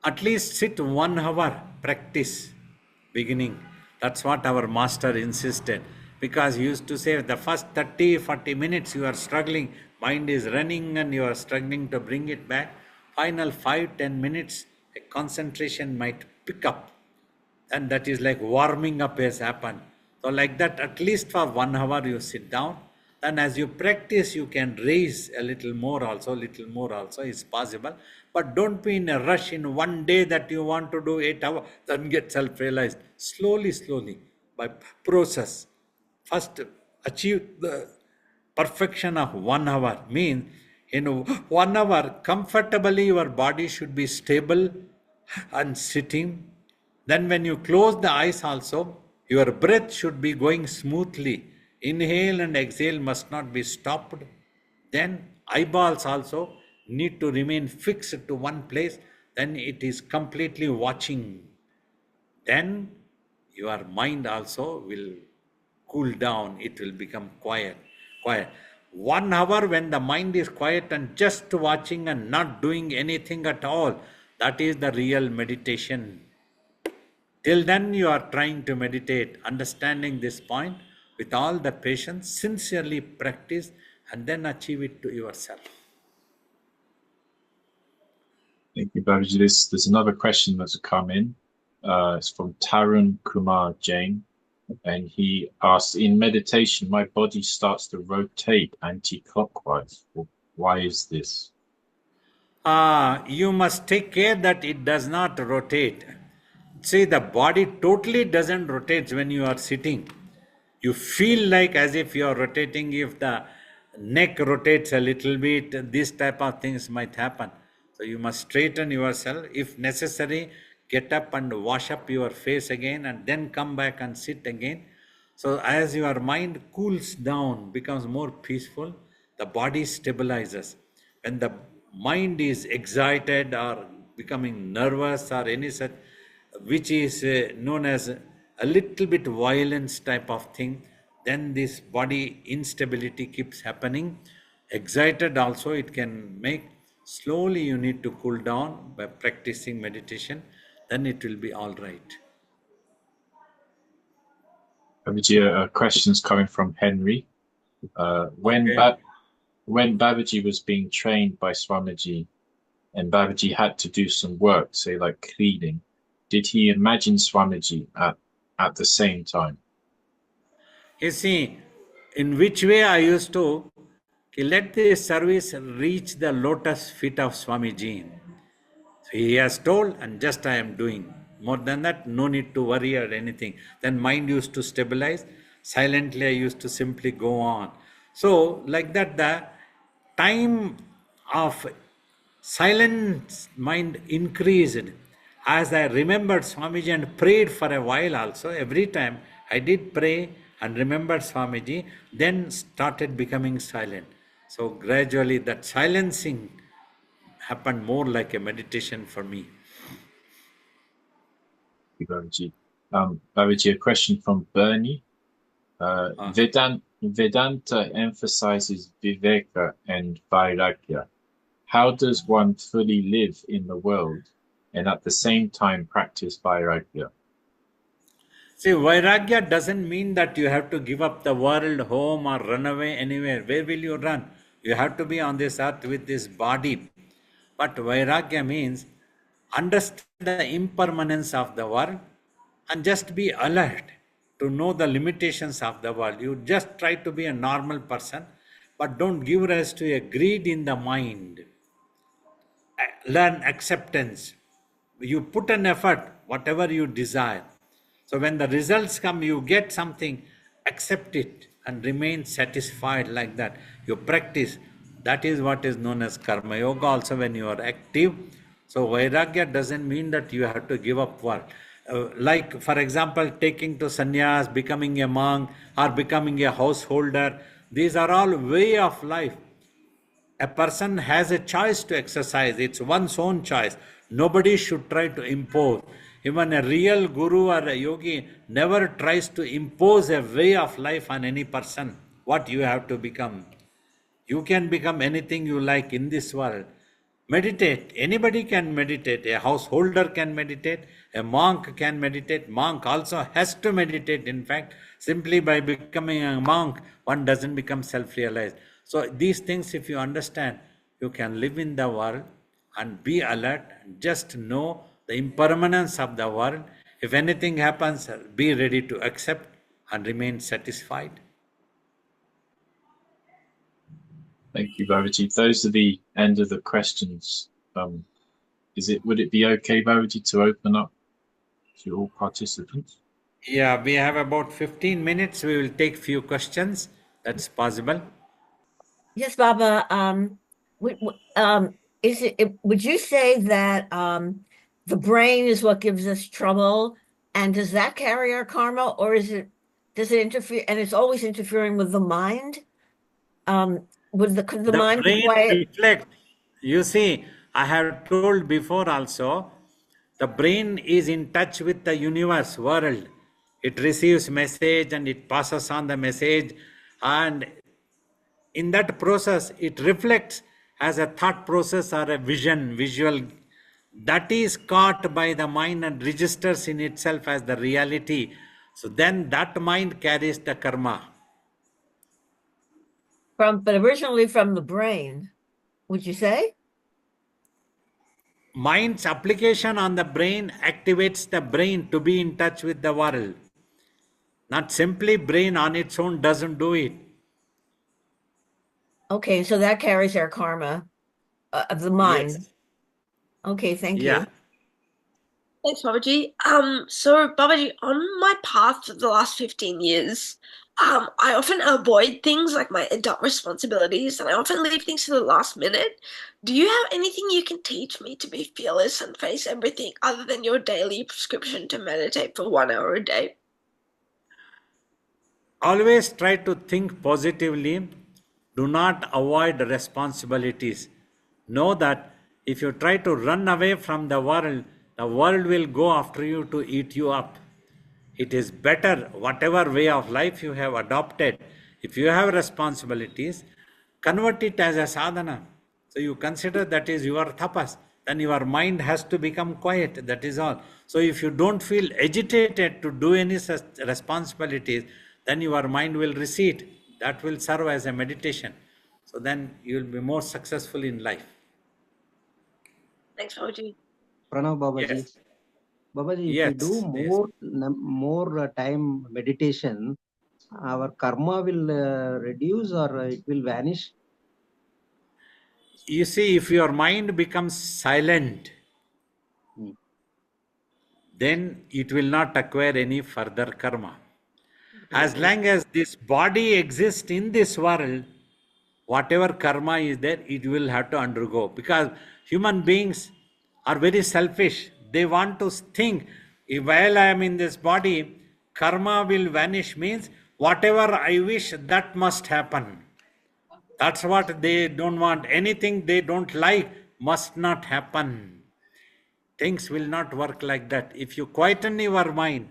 At least sit 1 hour, practice, beginning. That's what our master insisted. Because he used to say the first 30, 40 minutes you are struggling, mind is running and you are struggling to bring it back. Final 5, 10 minutes, a concentration might pick up. And that is like warming up has happened. So like that, at least for 1 hour you sit down. And as you practice, you can raise a little more also is possible. But don't be in a rush in one day that you want to do 8 hours, then get self-realized. Slowly, by process. First, achieve the perfection of 1 hour. Means in 1 hour, comfortably your body should be stable and sitting. Then when you close the eyes also, your breath should be going smoothly. Inhale and exhale must not be stopped. Then eyeballs also need to remain fixed to one place. Then it is completely watching. Then your mind also will cool down. It will become quiet. 1 hour when the mind is quiet and just watching and not doing anything at all, that is the real meditation. Till then you are trying to meditate, understanding this point with all the patience, sincerely practice and then achieve it to yourself. Thank you, Babaji. There's another question that's come in. It's from Tarun Kumar Jain. And he asks, in meditation, my body starts to rotate anti-clockwise. Why is this? You must take care that it does not rotate. See, the body totally doesn't rotate when you are sitting. You feel like as if you are rotating. If the neck rotates a little bit, this type of things might happen. So you must straighten yourself. If necessary, get up and wash up your face again and then come back and sit again. So as your mind cools down, becomes more peaceful, the body stabilizes. When the mind is excited or becoming nervous or any such, which is known as a little bit violence type of thing, then this body instability keeps happening. Excited also it can make. Slowly you need to cool down by practicing meditation, then it will be all right. Babaji, a question's coming from Henry. When Babaji was being trained by Swamiji and Babaji had to do some work, say like cleaning, did he imagine Swamiji at the same time? You see, in which way I used to let this service reach the lotus feet of Swamiji. So he has told, and just I am doing. More than that, no need to worry or anything. Then mind used to stabilize. Silently, I used to simply go on. So, like that, the time of silence mind increased as I remembered Swamiji and prayed for a while also. Every time I did pray and remembered Swamiji, then started becoming silent. So gradually that silencing happened more like a meditation for me. Thank you, Babaji. Babaji, a question from Bernie. Vedanta emphasizes viveka and vairagya. How does one fully live in the world and at the same time practice vairagya? See, Vairagya doesn't mean that you have to give up the world, home, or run away anywhere. Where will you run? You have to be on this earth with this body. But Vairagya means understand the impermanence of the world and just be alert to know the limitations of the world. You just try to be a normal person, but don't give rise to a greed in the mind. Learn acceptance. You put an effort, whatever you desire. So when the results come, you get something, accept it and remain satisfied like that. You practice. That is what is known as karma yoga also when you are active. So vairagya doesn't mean that you have to give up work. Like for example, taking to sannyas, becoming a monk or becoming a householder. These are all way of life. A person has a choice to exercise. It's one's own choice. Nobody should try to impose. Even a real guru or a yogi never tries to impose a way of life on any person, what you have to become. You can become anything you like in this world. Meditate. Anybody can meditate. A householder can meditate. A monk can meditate. Monk also has to meditate. In fact, simply by becoming a monk, one doesn't become self-realized. So these things, if you understand, you can live in the world and be alert. Just know the impermanence of the world. If anything happens, be ready to accept and remain satisfied. Thank you, Babaji. Those are the end of the questions. Would it be okay, Babaji, to open up to all participants? Yeah, we have about 15 minutes. We will take few questions. That's possible. Yes, Baba. Would you say that the brain is what gives us trouble, and does that carry our karma, or does it interfere? And it's always interfering with the mind. Could the mind be brain quiet? reflects. You see, I have told before also, the brain is in touch with the universe, world. It receives message and it passes on the message, and in that process it reflects as a thought process or a visual that is caught by the mind and registers in itself as the reality. So then that mind carries the karma. But originally from the brain, would you say? Mind's application on the brain activates the brain to be in touch with the world. Not simply brain on its own doesn't do it. Okay, so that carries our karma of the mind. Yes. Okay, thank Yeah. you. Thanks, Babaji. So Babaji, on my path for the last 15 years, I often avoid things like my adult responsibilities, and I often leave things to the last minute. Do you have anything you can teach me to be fearless and face everything other than your daily prescription to meditate for 1 hour a day? Always try to think positively. Do not avoid responsibilities. Know that if you try to run away from the world will go after you to eat you up. It is better, whatever way of life you have adopted, if you have responsibilities, convert it as a sadhana. So you consider that is your tapas. Then your mind has to become quiet. That is all. So if you don't feel agitated to do any such responsibilities, then your mind will recede. That will serve as a meditation. So then you will be more successful in life. Thanks, Babaji. Pranav Babaji. Yes. Babaji, if Yes, we do more time meditation, our karma will reduce or it will vanish. You see, if your mind becomes silent, then it will not acquire any further karma. As long as this body exists in this world, whatever karma is there, it will have to undergo. Because human beings are very selfish. They want to think, while I am in this body, karma will vanish, means whatever I wish, that must happen. That's what they don't want. Anything they don't like must not happen. Things will not work like that. If you quieten your mind,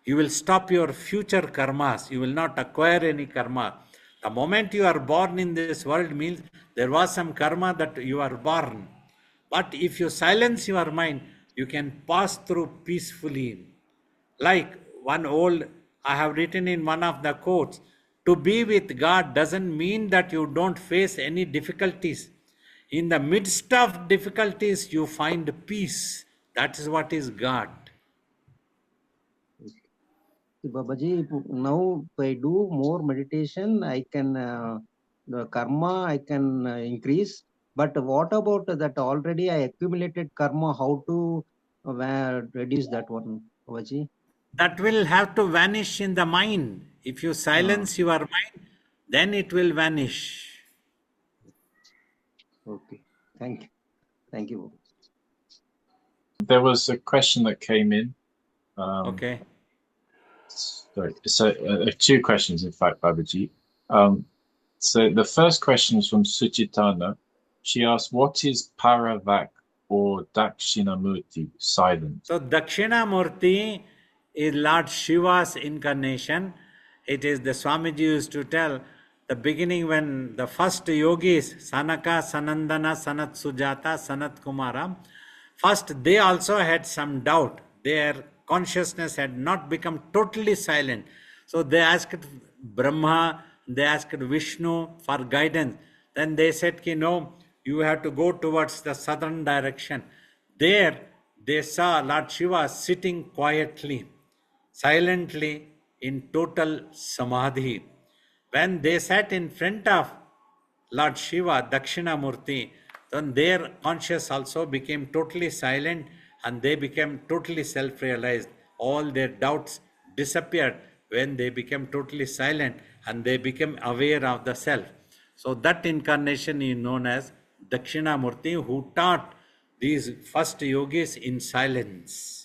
you will stop your future karmas. You will not acquire any karma. The moment you are born in this world means there was some karma that you are born. But if you silence your mind, you can pass through peacefully. Like I have written in one of the quotes, to be with God doesn't mean that you don't face any difficulties. In the midst of difficulties, you find peace. That is what is God. Babaji, now if I do more meditation, I can the karma I can increase. But what about that already I accumulated karma? How to reduce that one, Babaji? That will have to vanish in the mind. If you silence your mind, then it will vanish. Okay. Thank you. There was a question that came in. Okay. Sorry. So two questions, in fact, Babaji. So the first question is from Suchitana. She asked, what is Paravak or Dakshinamurti, silent? So Dakshinamurti is Lord Shiva's incarnation. It is the Swamiji used to tell the beginning when the first yogis, Sanaka, Sanandana, Sanat Sujata, Sanat Kumara, first they also had some doubt. Their consciousness had not become totally silent. So they asked Brahma, they asked Vishnu for guidance. Then they said, no, you have to go towards the southern direction. There they saw Lord Shiva sitting quietly, silently, in total samadhi. When they sat in front of Lord Shiva, Dakshinamurti, then their conscious also became totally silent and they became totally self-realized. All their doubts disappeared when they became totally silent and they became aware of the self. So that incarnation is known as Dakshinamurti, who taught these first yogis in silence.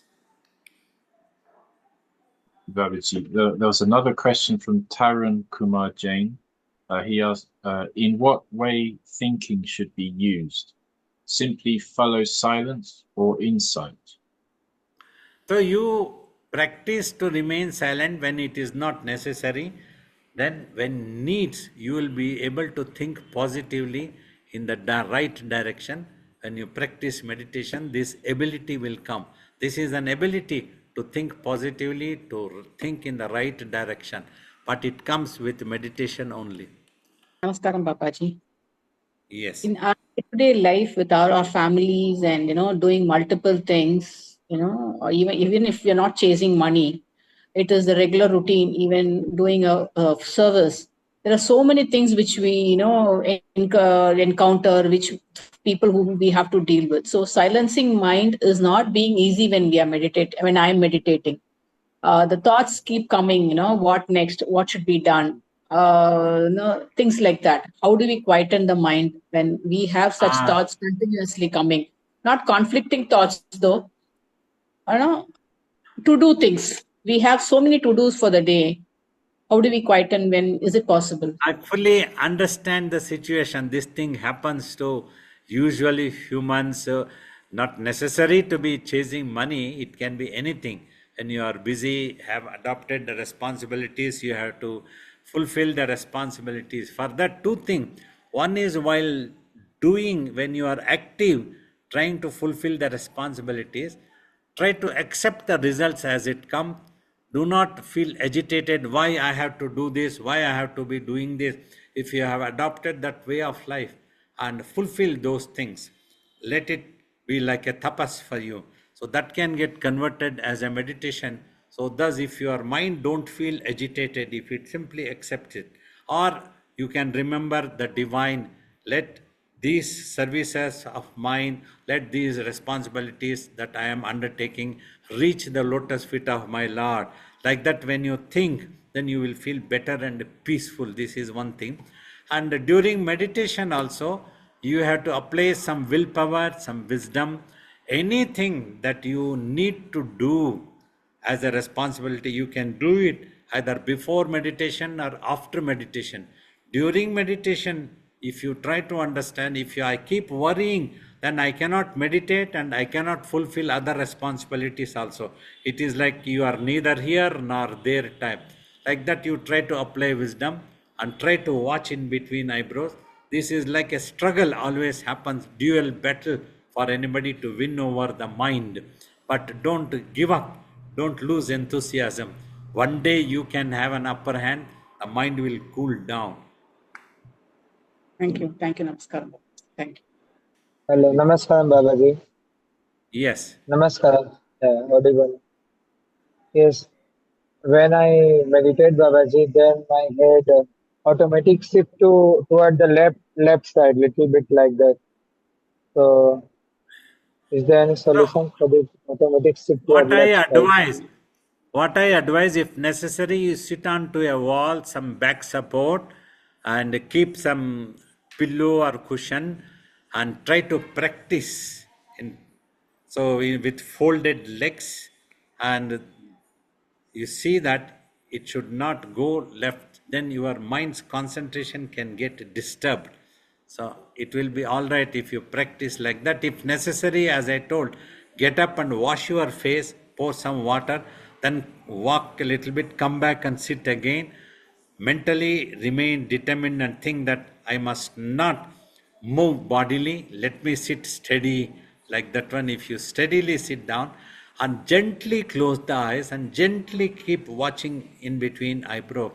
Babaji, there was another question from Tarun Kumar Jain. He asked, in what way thinking should be used? Simply follow silence or insight? So you practice to remain silent when it is not necessary. Then when needs, you will be able to think positively in the right direction. When you practice meditation, this ability will come. This is an ability to think positively, to think in the right direction. But it comes with meditation only. Namaskaram, Babaji. Yes. In our everyday life with our families and, doing multiple things, or even if we're not chasing money, it is the regular routine, even doing a service. There are so many things which we, encounter, which people whom we have to deal with. So silencing mind is not being easy when we are when I'm meditating. The thoughts keep coming, what next, what should be done, things like that. How do we quieten the mind when we have such thoughts continuously coming? Not conflicting thoughts though, to do things. We have so many to-dos for the day. How do we quieten? When is it possible? I fully understand the situation. This thing happens to usually humans, not necessary to be chasing money. It can be anything. When you are busy, have adopted the responsibilities, you have to fulfill the responsibilities. For that, two things. One is while doing, when you are active, trying to fulfill the responsibilities, try to accept the results as it comes. Do not feel agitated, why I have to do this, why I have to be doing this. If you have adopted that way of life and fulfill those things, let it be like a tapas for you. So that can get converted as a meditation. So thus, if your mind don't feel agitated, if it simply accepts it, or you can remember the divine, let these services of mine, let these responsibilities that I am undertaking reach the lotus feet of my Lord. Like that, when you think, then you will feel better and peaceful. This is one thing. And during meditation also, you have to apply some willpower, some wisdom, anything that you need to do as a responsibility. You can do it either before meditation or after meditation. During meditation, if you try to understand, I keep worrying, then I cannot meditate and I cannot fulfill other responsibilities also. It is like you are neither here nor there type. Like that, you try to apply wisdom and try to watch in between eyebrows. This is like a struggle always happens, dual battle for anybody to win over the mind. But don't give up, don't lose enthusiasm. One day you can have an upper hand, the mind will cool down. Thank you. Thank you, Namaskaram. Thank you. Hello, Namaskaram, Babaji. Yes. Namaskaram. Audible. Yes, when I meditate, Babaji, then my head automatic shift toward the left side, little bit like that. So, is there any So solution for this automatic shift toward what I left side? advise, if necessary, you sit onto a wall, some back support, and keep some pillow or cushion, and try to practice with folded legs, and you see that it should not go left, then your mind's concentration can get disturbed. So it will be all right if you practice like that. If necessary, as I told, get up and wash your face, pour some water, then walk a little bit, come back and sit again. Mentally remain determined and think that I must not move bodily, let me sit steady, like that one. If you steadily sit down and gently close the eyes and gently keep watching in between eyebrow,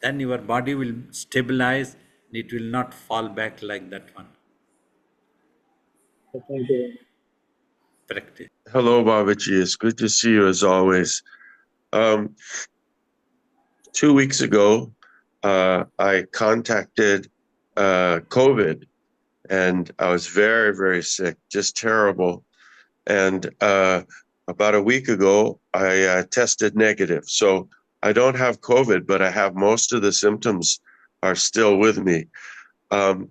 then your body will stabilize, it will not fall back like that one. Thank you. Practice. Hello, Babaji. It's good to see you as always. 2 weeks ago, I contacted COVID, and I was very, very sick, just terrible. And about a week ago, I tested negative. So I don't have COVID, but I have most of the symptoms are still with me.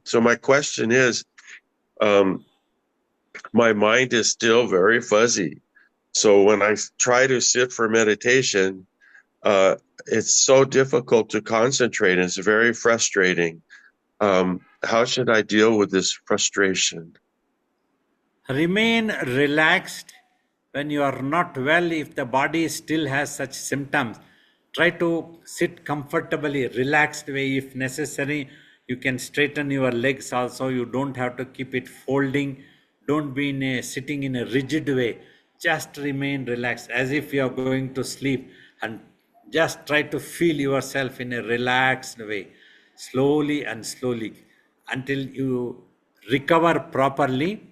So my question is, my mind is still very fuzzy. So when I try to sit for meditation, it's so difficult to concentrate. It's very frustrating. How should I deal with this frustration? Remain relaxed when you are not well. If the body still has such symptoms, try to sit comfortably, relaxed way. If necessary, you can straighten your legs also. You don't have to keep it folding. Don't be sitting in a rigid way. Just remain relaxed as if you are going to sleep, and just try to feel yourself in a relaxed way, slowly and slowly, until you recover properly.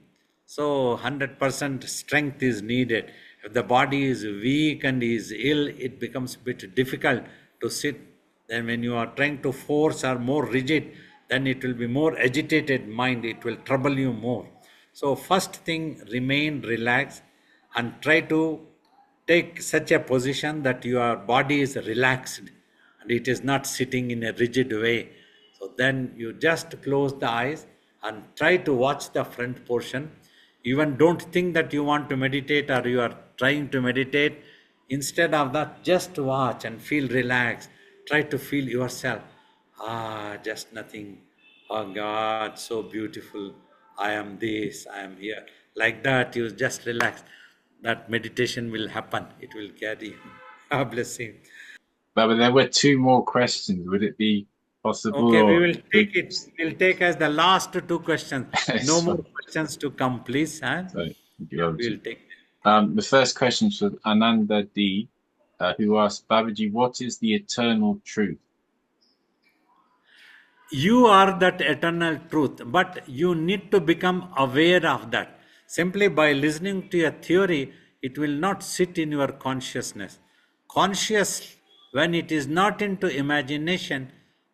So 100% strength is needed. If the body is weak and is ill, it becomes a bit difficult to sit. Then when you are trying to force or more rigid, then it will be more agitated mind. It will trouble you more. So first thing, remain relaxed and try to take such a position that your body is relaxed and it is not sitting in a rigid way. So then you just close the eyes and try to watch the front portion. Even don't think that you want to meditate or you are trying to meditate. Instead of that, just watch and feel relaxed. Try to feel yourself. Just nothing. Oh God, so beautiful. I am this, I am here. Like that, you just relax. That meditation will happen. It will carry you. God bless you. But there were 2 more questions. Would it be possible? Okay, we or- will take it. We'll take as the last 2 questions. No more Fine. questions to come, please. Huh? Sorry, thank you, Babaji. We'll take. The first question is from Ananda D, who asked, Babaji, what is the eternal truth? You are that eternal truth, but you need to become aware of that. Simply by listening to a theory, it will not sit in your consciousness. Conscious, when it is not into imagination,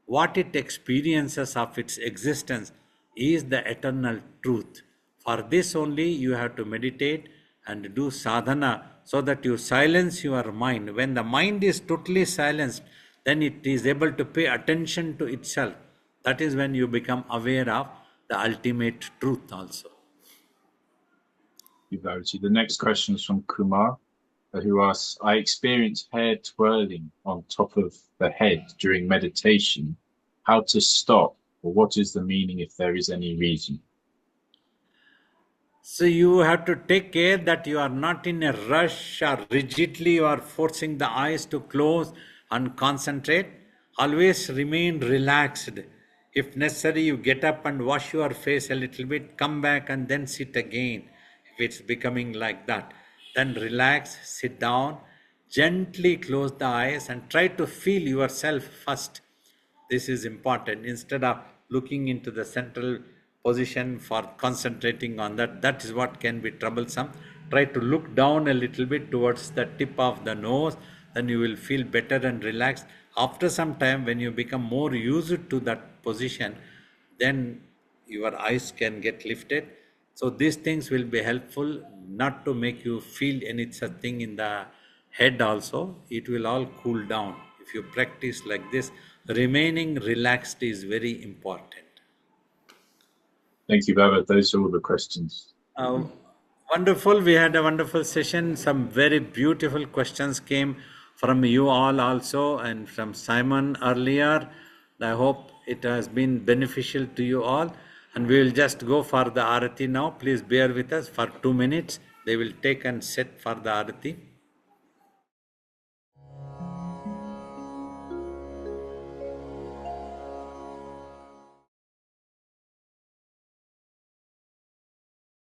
what it experiences of its existence, is the eternal truth. For this only you have to meditate and do sadhana so that you silence your mind. When the mind is totally silenced, then it is able to pay attention to itself. That is when you become aware of the ultimate truth also. Thank you, Babaji. The next question is from Kumar, who asks, I experience hair twirling on top of the head during meditation. How to stop, or what is the meaning if there is any reason? So you have to take care that you are not in a rush or rigidly you are forcing the eyes to close and concentrate. Always remain relaxed. If necessary, you get up and wash your face a little bit, come back and then sit again. If it's becoming like that, then relax, sit down, gently close the eyes and try to feel yourself first. This is important. Instead of looking into the central position for concentrating on that, that is what can be troublesome. Try to look down a little bit towards the tip of the nose, then you will feel better and relaxed. After some time, when you become more used to that position, then your eyes can get lifted. So these things will be helpful, not to make you feel any such thing in the head also. It will all cool down. If you practice like this, remaining relaxed is very important. Thank you, Baba. Those are all the questions. Wonderful. We had a wonderful session. Some very beautiful questions came from you all also and from Simon earlier. I hope it has been beneficial to you all. And we will just go for the Arati now. Please bear with us for 2 minutes. They will take and set for the Arati.